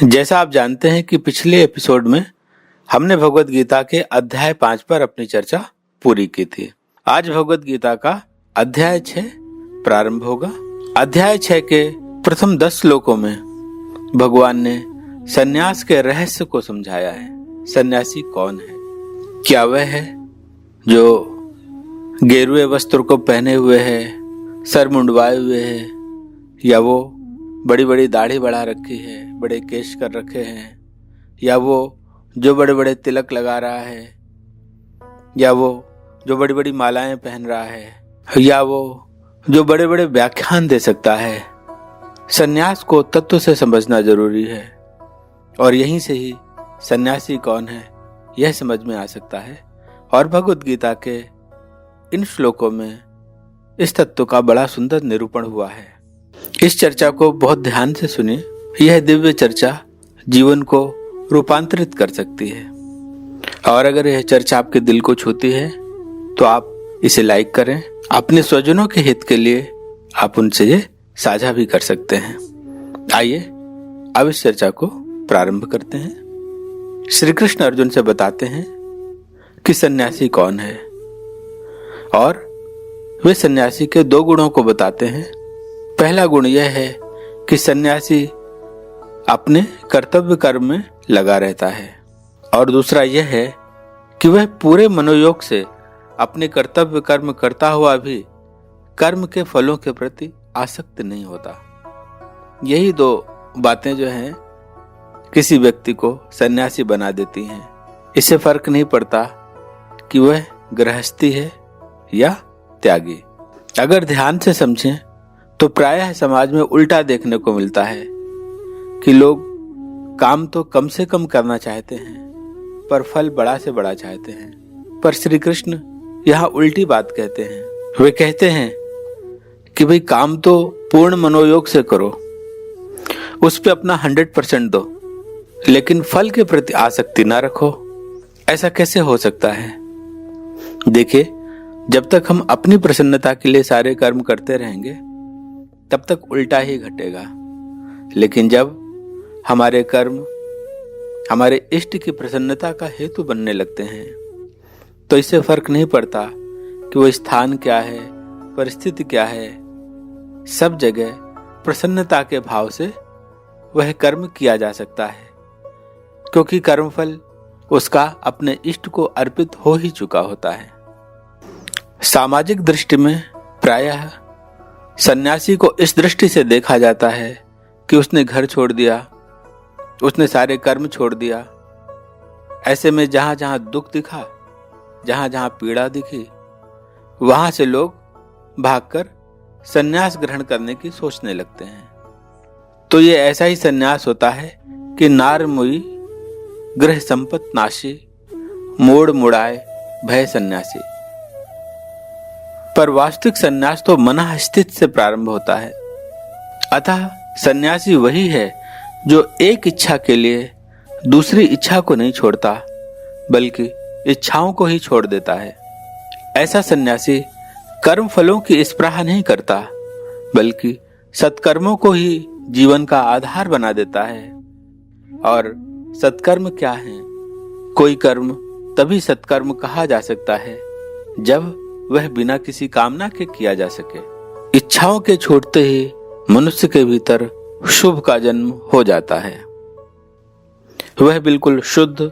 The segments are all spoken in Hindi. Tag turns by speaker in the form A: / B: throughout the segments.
A: जैसा आप जानते हैं कि पिछले एपिसोड में हमने भगवत गीता के अध्याय 5 पर अपनी चर्चा पूरी की थी। आज भगवत गीता का अध्याय 6 प्रारंभ होगा। अध्याय 6 के प्रथम 10 श्लोकों में भगवान ने सन्यास के रहस्य को समझाया है। सन्यासी कौन है? क्या वह है जो गेरुए वस्त्र को पहने हुए है, सर मुंडवाए हुए है, या वो बड़ी बड़ी दाढ़ी बढ़ा रखी है, बड़े केश कर रखे हैं, या वो जो बड़े बड़े तिलक लगा रहा है, या वो जो बड़ी बड़ी मालाएं पहन रहा है, या वो जो बड़े बड़े व्याख्यान दे सकता है। सन्यास को तत्व से समझना जरूरी है और यहीं से ही सन्यासी कौन है यह समझ में आ सकता है। और भगवत गीता के इन श्लोकों में इस तत्व का बड़ा सुंदर निरूपण हुआ है। इस चर्चा को बहुत ध्यान से सुनिए। यह दिव्य चर्चा जीवन को रूपांतरित कर सकती है और अगर यह चर्चा आपके दिल को छूती है तो आप इसे लाइक करें। अपने स्वजनों के हित के लिए आप उनसे ये साझा भी कर सकते हैं। आइए अब इस चर्चा को प्रारंभ करते हैं। श्री कृष्ण अर्जुन से बताते हैं कि सन्यासी कौन है और वे सन्यासी के 2 गुणों को बताते हैं। पहला गुण यह है कि सन्यासी अपने कर्तव्य कर्म में लगा रहता है और दूसरा यह है कि वह पूरे मनोयोग से अपने कर्तव्य कर्म करता हुआ भी कर्म के फलों के प्रति आसक्त नहीं होता। यही 2 बातें जो हैं किसी व्यक्ति को सन्यासी बना देती हैं। इससे फर्क नहीं पड़ता कि वह गृहस्थी है या त्यागी। अगर ध्यान से समझें तो प्रायः समाज में उल्टा देखने को मिलता है कि लोग काम तो कम से कम करना चाहते हैं पर फल बड़ा से बड़ा चाहते हैं। पर श्री कृष्ण यहाँ उल्टी बात कहते हैं। वे कहते हैं कि भाई काम तो पूर्ण मनोयोग से करो, उस पे अपना 100% दो, लेकिन फल के प्रति आसक्ति ना रखो। ऐसा कैसे हो सकता है? देखिए, जब तक हम अपनी प्रसन्नता के लिए सारे कर्म करते रहेंगे तब तक उल्टा ही घटेगा। लेकिन जब हमारे कर्म हमारे इष्ट की प्रसन्नता का हेतु बनने लगते हैं तो इससे फर्क नहीं पड़ता कि वो स्थान क्या है, परिस्थिति क्या है। सब जगह प्रसन्नता के भाव से वह कर्म किया जा सकता है क्योंकि कर्मफल उसका अपने इष्ट को अर्पित हो ही चुका होता है। सामाजिक दृष्टि में प्रायः सन्यासी को इस दृष्टि से देखा जाता है कि उसने घर छोड़ दिया, उसने सारे कर्म छोड़ दिया। ऐसे में जहां जहां दुख दिखा, जहां जहां पीड़ा दिखी, वहां से लोग भागकर सन्यास ग्रहण करने की सोचने लगते हैं। तो ये ऐसा ही सन्यास होता है कि नार मुई गृह संपत नाशी, मोड़ मुड़ाए भय सन्यासी। पर वास्तविक सन्यास तो मनः स्थित से प्रारंभ होता है। अतः सन्यासी वही है जो एक इच्छा के लिए दूसरी इच्छा को नहीं छोड़ता बल्कि इच्छाओं को ही छोड़ देता है। ऐसा सन्यासी कर्म फलों की स्पृहा नहीं करता बल्कि सत्कर्मों को ही जीवन का आधार बना देता है। और सत्कर्म क्या है? कोई कर्म तभी सत्कर्म कहा जा सकता है जब वह बिना किसी कामना के किया जा सके। इच्छाओं के छूटते ही मनुष्य के भीतर शुभ का जन्म हो जाता है। वह बिल्कुल शुद्ध,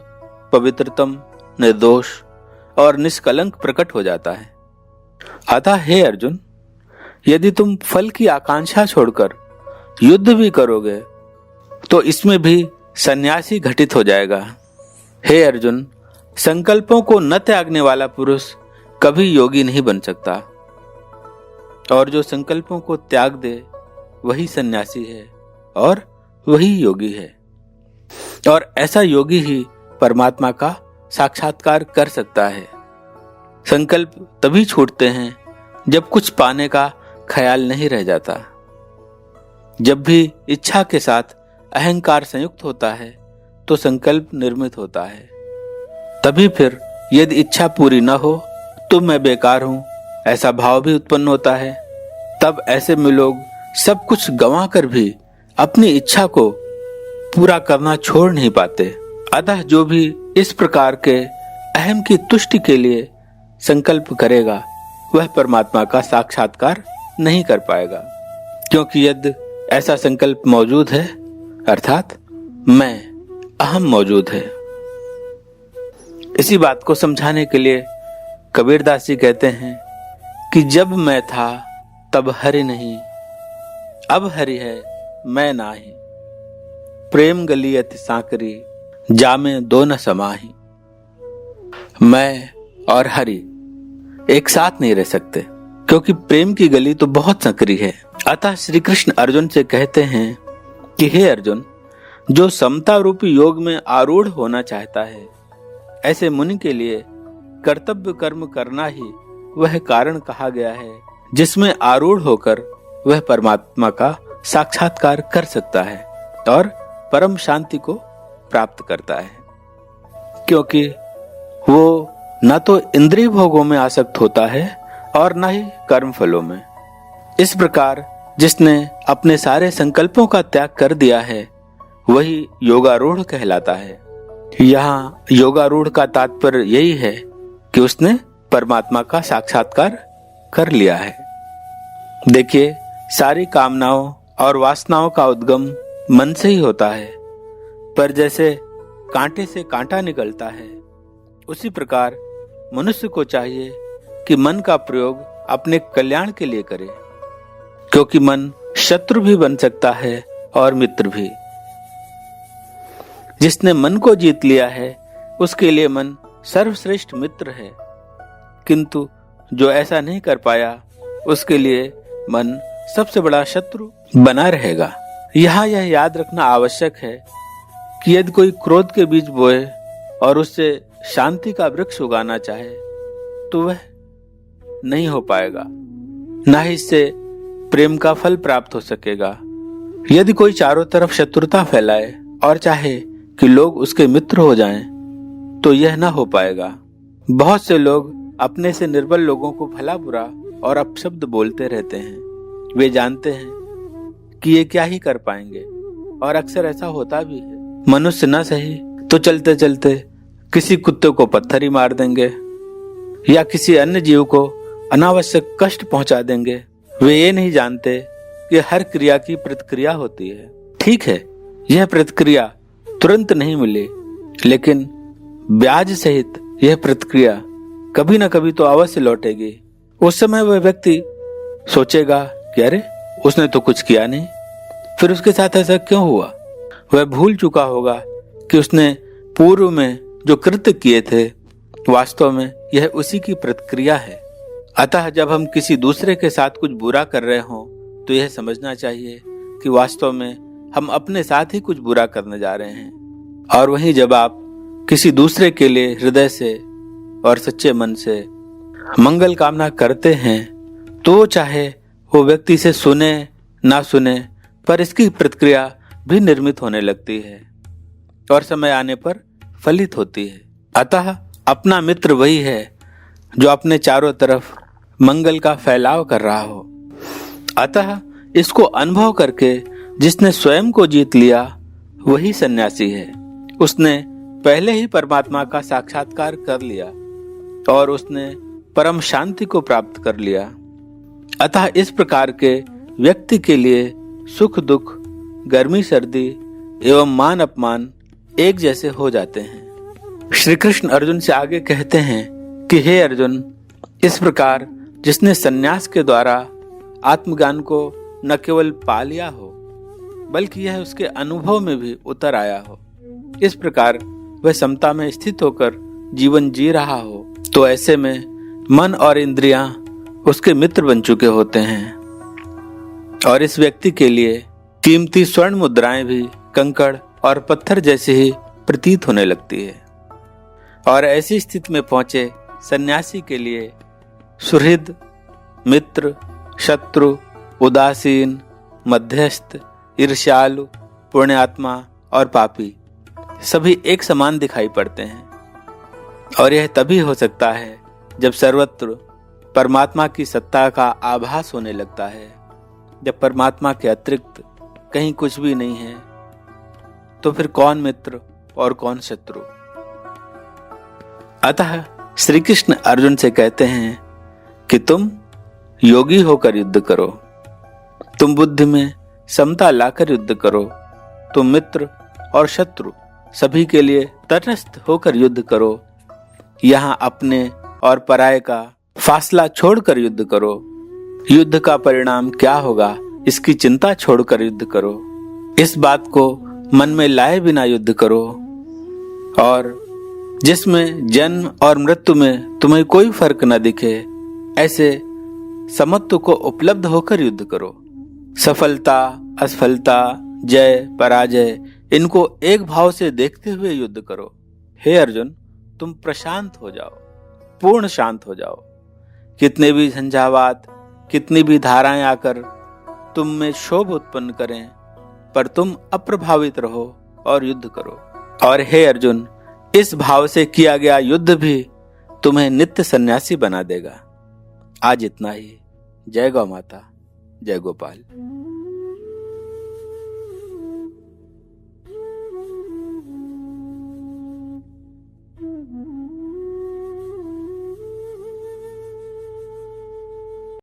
A: पवित्रतम, निर्दोष और निष्कलंक प्रकट हो जाता है। अतः हे अर्जुन, यदि तुम फल की आकांक्षा छोड़कर युद्ध भी करोगे तो इसमें भी सन्यासी घटित हो जाएगा। हे अर्जुन, संकल्पों को न त्यागने वाला पुरुष कभी योगी नहीं बन सकता और जो संकल्पों को त्याग दे वही सन्यासी है और वही योगी है। और ऐसा योगी ही परमात्मा का साक्षात्कार कर सकता है। संकल्प तभी छूटते हैं जब कुछ पाने का ख्याल नहीं रह जाता। जब भी इच्छा के साथ अहंकार संयुक्त होता है तो संकल्प निर्मित होता है। तभी फिर यदि इच्छा पूरी न हो तो मैं बेकार हूं ऐसा भाव भी उत्पन्न होता है। तब ऐसे में लोग सब कुछ गंवा कर भी अपनी इच्छा को पूरा करना छोड़ नहीं पाते। अतः जो भी इस प्रकार के अहम की तुष्टि के लिए संकल्प करेगा वह परमात्मा का साक्षात्कार नहीं कर पाएगा, क्योंकि यदि ऐसा संकल्प मौजूद है अर्थात मैं अहम मौजूद है। इसी बात को समझाने के लिए कबीरदास जी कहते हैं कि जब मैं था तब हरि नहीं, अब हरि है मैं नाही, प्रेम गली अति सांकरी जामे दो न समाही। मैं और हरि एक साथ नहीं रह सकते, क्योंकि प्रेम की गली तो बहुत संकरी है। अतः श्री कृष्ण अर्जुन से कहते हैं कि हे अर्जुन, जो समता रूपी योग में आरूढ़ होना चाहता है, ऐसे मुनि के लिए कर्तव्य कर्म करना ही वह कारण कहा गया है जिसमें आरूढ़ होकर वह परमात्मा का साक्षात्कार कर सकता है और परम शांति को प्राप्त करता है, क्योंकि वो न तो इंद्रिय भोगों में आसक्त होता है और न ही कर्म फलों में। इस प्रकार जिसने अपने सारे संकल्पों का त्याग कर दिया है वही योगारूढ़ कहलाता है। यहाँ योगारूढ़ का तात्पर्य यही है कि उसने परमात्मा का साक्षात्कार कर लिया है। देखिए, सारी कामनाओं और वासनाओं का उद्गम मन से ही होता है, पर जैसे कांटे से कांटा निकलता है उसी प्रकार मनुष्य को चाहिए कि मन का प्रयोग अपने कल्याण के लिए करे, क्योंकि मन शत्रु भी बन सकता है और मित्र भी। जिसने मन को जीत लिया है उसके लिए मन सर्वश्रेष्ठ मित्र है, किंतु जो ऐसा नहीं कर पाया उसके लिए मन सबसे बड़ा शत्रु बना रहेगा। यहाँ यह याद रखना आवश्यक है कि यदि कोई क्रोध के बीज बोए और उससे शांति का वृक्ष उगाना चाहे तो वह नहीं हो पाएगा, न ही इससे प्रेम का फल प्राप्त हो सकेगा। यदि कोई चारों तरफ शत्रुता फैलाए और चाहे कि लोग उसके मित्र हो जाएं, तो यह न हो पाएगा। बहुत से लोग अपने से निर्बल लोगों को भला बुरा और अपशब्द बोलते रहते हैं। वे जानते हैं कि ये क्या ही कर पाएंगे, और अक्सर ऐसा होता भी है। मनुष्य न सही तो चलते चलते किसी कुत्ते को पत्थर ही मार देंगे या किसी अन्य जीव को अनावश्यक कष्ट पहुंचा देंगे। वे ये नहीं जानते कि हर क्रिया की प्रतिक्रिया होती है। ठीक है, यह प्रतिक्रिया तुरंत नहीं मिली, लेकिन ब्याज सहित यह प्रतिक्रिया कभी न कभी तो अवश्य लौटेगी। उस समय वह व्यक्ति सोचेगा कि अरे, उसने तो कुछ किया नहीं, फिर उसके साथ ऐसा क्यों हुआ। वह भूल चुका होगा कि उसने पूर्व में जो कृत्य किए थे वास्तव में यह उसी की प्रतिक्रिया है। अतः जब हम किसी दूसरे के साथ कुछ बुरा कर रहे हों तो यह समझना चाहिए कि वास्तव में हम अपने साथ ही कुछ बुरा करने जा रहे हैं। और वहीं जब आप किसी दूसरे के लिए हृदय से और सच्चे मन से मंगल कामना करते हैं तो चाहे वो व्यक्ति से सुने ना सुने, पर इसकी प्रतिक्रिया भी निर्मित होने लगती है और समय आने पर फलित होती है। अतः अपना मित्र वही है जो अपने चारों तरफ मंगल का फैलाव कर रहा हो। अतः इसको अनुभव करके जिसने स्वयं को जीत लिया वही सन्यासी है। उसने पहले ही परमात्मा का साक्षात्कार कर लिया और उसने परम शांति को प्राप्त कर लिया। अतः इस प्रकार के व्यक्ति के लिए सुख दुख, गर्मी सर्दी एवं मान अपमान एक जैसे हो जाते हैं। श्री कृष्ण अर्जुन से आगे कहते हैं कि हे अर्जुन, इस प्रकार जिसने सन्यास के द्वारा आत्मज्ञान को न केवल पा लिया हो बल्कि यह उसके अनुभव में भी उतर आया हो, इस प्रकार वह समता में स्थित होकर जीवन जी रहा हो, तो ऐसे में मन और इंद्रियां उसके मित्र बन चुके होते हैं और इस व्यक्ति के लिए कीमती स्वर्ण मुद्राएं भी कंकड़ और पत्थर जैसे ही प्रतीत होने लगती है। और ऐसी स्थिति में पहुंचे सन्यासी के लिए सुहृद, मित्र, शत्रु, उदासीन, मध्यस्थ, ईर्ष्यालु, पुण्यात्मा और पापी सभी एक समान दिखाई पड़ते हैं। और यह तभी हो सकता है जब सर्वत्र परमात्मा की सत्ता का आभास होने लगता है। जब परमात्मा के अतिरिक्त कहीं कुछ भी नहीं है तो फिर कौन मित्र और कौन शत्रु। अतः श्री कृष्ण अर्जुन से कहते हैं कि तुम योगी होकर युद्ध करो, तुम बुद्धि में समता लाकर युद्ध करो, तुम मित्र और शत्रु सभी के लिए तटस्थ होकर युद्ध करो। यहाँ अपने और पराये का फासला छोड़कर युद्ध करो। युद्ध का परिणाम क्या होगा इसकी चिंता छोड़कर युद्ध करो। इस बात को मन में लाए बिना युद्ध करो, और जिसमें जन्म और मृत्यु में तुम्हें कोई फर्क न दिखे, ऐसे समत्व को उपलब्ध होकर युद्ध करो। सफलता असफलता, जय पराजय, इनको एक भाव से देखते हुए युद्ध करो। हे अर्जुन, तुम प्रशांत हो जाओ, पूर्ण शांत हो जाओ। कितने भी झंझावात, कितनी भी धाराएं आकर तुम में क्षोभ उत्पन्न करें, पर तुम अप्रभावित रहो और युद्ध करो। और हे अर्जुन, इस भाव से किया गया युद्ध भी तुम्हें नित्य सन्यासी बना देगा। आज इतना ही। जय गौ माता, जय गोपाल।